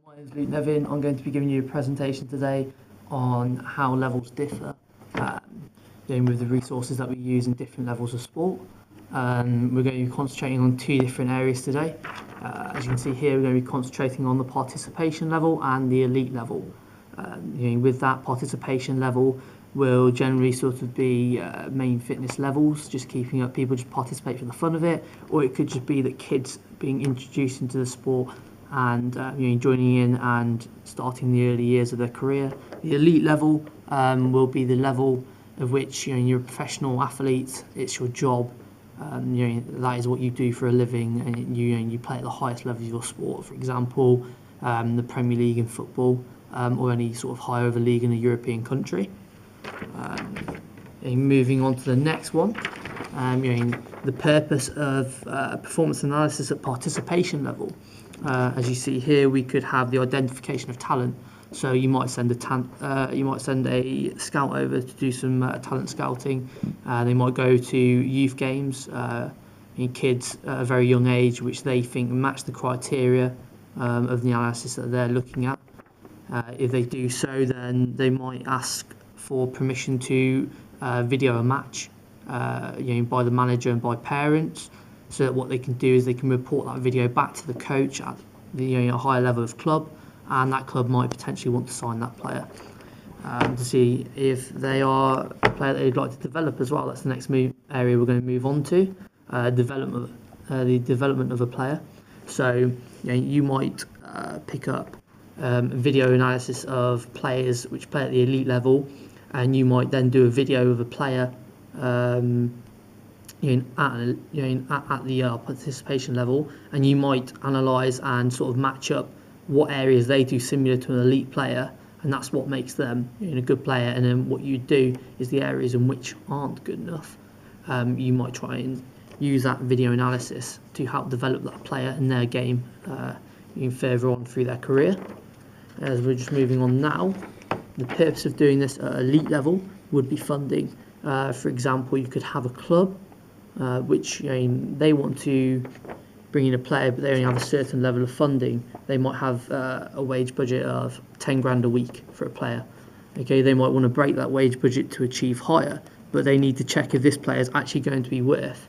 My name is Luke Nevin. I'm going to be giving you a presentation today on how levels differ, dealing with the resources that we use in different levels of sport. We're going to be concentrating on two different areas today. As you can see here, we're going to be concentrating on the participation level and the elite level. With that participation level, will generally sort of be main fitness levels, just keeping up people just participate for the fun of it, or it could just be that kids being introduced into the sport and joining in and starting the early years of their career. The elite level will be the level of which you're a professional athlete. It's your job. That is what you do for a living, and you play at the highest level of your sport. For example, the Premier League in football, or any sort of higher level league in a European country. Moving on to the next one, the purpose of performance analysis at participation level. As you see here, we could have the identification of talent. So you might send a scout over to do some talent scouting. They might go to youth games, kids at a very young age, which they think match the criteria of the analysis that they're looking at. If they do so, then they might ask for permission to video a match, by the manager and by parents, so that what they can do is they can report that video back to the coach at the higher level of club, and that club might potentially want to sign that player to see if they are a player that they'd like to develop as well. That's the next area we're going to move on to, the development of a player. So you might pick up video analysis of players which play at the elite level, and you might then do a video of a player at the participation level, and you might analyse and sort of match up what areas they do similar to an elite player, and that's what makes them a good player. And then what you do is the areas in which aren't good enough, you might try and use that video analysis to help develop that player and their game further on through their career. As we're just moving on now, the purpose of doing this at elite level would be funding. For example, you could have a club which they want to bring in a player, but they only have a certain level of funding. They might have a wage budget of 10 grand a week for a player. Okay, they might want to break that wage budget to achieve higher, but they need to check if this player is actually going to be worth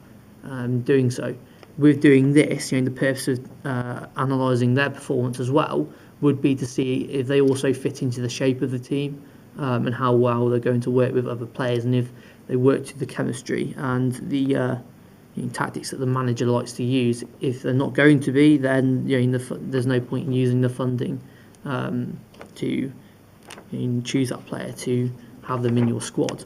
doing so. With doing this, the purpose of analysing their performance as well would be to see if they also fit into the shape of the team, and how well they're going to work with other players, and if they work to the chemistry and the tactics that the manager likes to use. If they're not going to be, then there's no point in using the funding to choose that player to have them in your squad.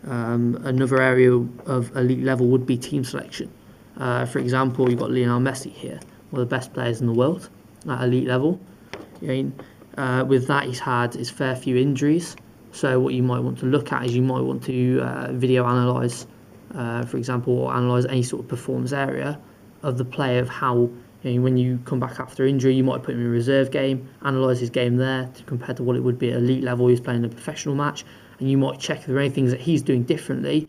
Another area of elite level would be team selection. For example, you've got Lionel Messi here, one of the best players in the world at elite level. With that, he's had his fair few injuries. So what you might want to look at is you might want to video analyse, for example, or analyse any sort of performance area of the player, of how when you come back after injury, you might put him in a reserve game, analyse his game there compared to what it would be at elite level. He's playing a professional match, and you might check if there are any things that he's doing differently,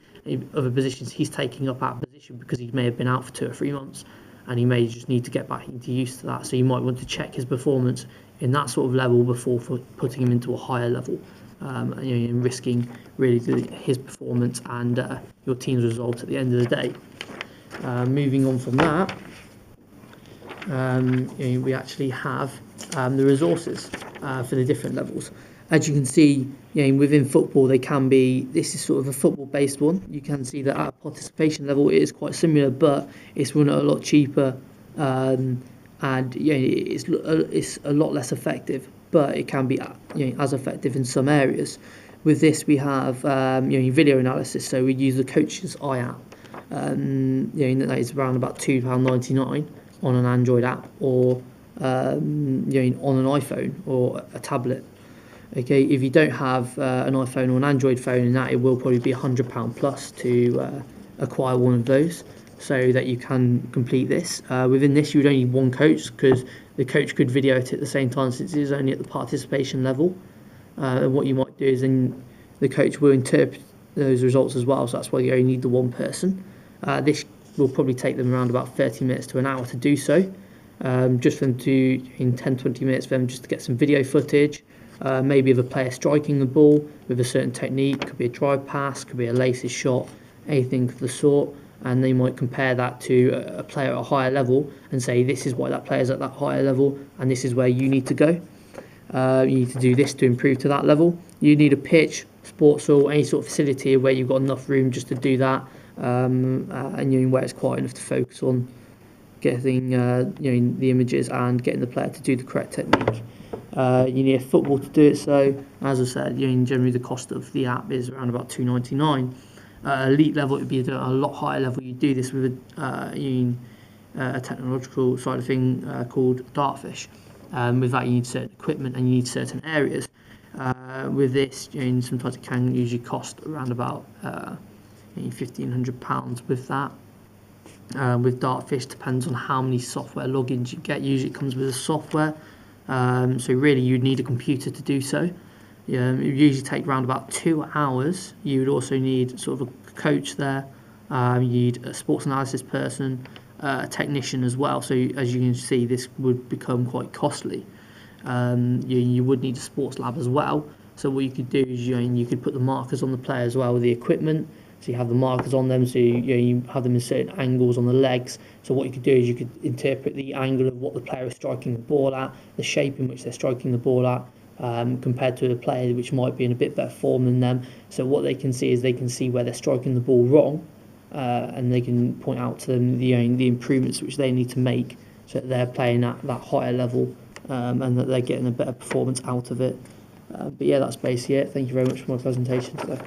other positions he's taking up out of position, because he may have been out for 2 or 3 months, and he may just need to get back into used to that. So you might want to check his performance in that sort of level before putting him into a higher level, and risking really his performance and your team's result at the end of the day. Moving on from that, we actually have the resources for the different levels. As you can see, within football, this is sort of a football-based one. You can see that at participation level, it is quite similar, but it's run a lot cheaper, and it's a lot less effective, but it can be as effective in some areas. With this, we have video analysis. So we use the Coach's Eye app. That is around about £2.99 on an Android app, or on an iPhone or a tablet. Okay, if you don't have an iPhone or an Android phone, in that it will probably be £100 plus to acquire one of those, so that you can complete this. Within this, you would only need one coach, because the coach could video it at the same time, since it is only at the participation level. And what you might do is then the coach will interpret those results as well, so that's why you only need the one person. This will probably take them around about 30 minutes to an hour to do so. just for them to, in 10-20 minutes, for them just to get some video footage, maybe of a player striking the ball with a certain technique. Could be a drive pass, could be a laces shot, anything of the sort. And they might compare that to a player at a higher level and say, this is why that player's at that higher level, and this is where you need to go. You need to do this to improve to that level. You need a pitch, sports hall, any sort of facility where you've got enough room just to do that, and where it's quiet enough to focus on getting the images and getting the player to do the correct technique. You need a football to do it. So, as I said, generally the cost of the app is around about $2.99. Elite level, it would be at a lot higher level. You do this with a technological side of thing called Dartfish. With that, you need certain equipment and you need certain areas. With this, sometimes it can usually cost around about £1,500 with that. With Dartfish, depends on how many software logins you get. Usually it comes with a software, so really you'd need a computer to do so. It would usually take around about 2 hours. You would also need sort of a coach there. You need a sports analysis person, a technician as well. So as you can see, this would become quite costly. You would need a sports lab as well. So what you could do is you could put the markers on the player as well with the equipment. So you have the markers on them, so you have them in certain angles on the legs. So what you could do is you could interpret the angle of what the player is striking the ball at, the shape in which they're striking the ball at, compared to a player which might be in a bit better form than them. So what they can see is they can see where they're striking the ball wrong, and they can point out to them the improvements which they need to make so that they're playing at that higher level, and that they're getting a better performance out of it. But yeah, that's basically it. Thank you very much for my presentation today.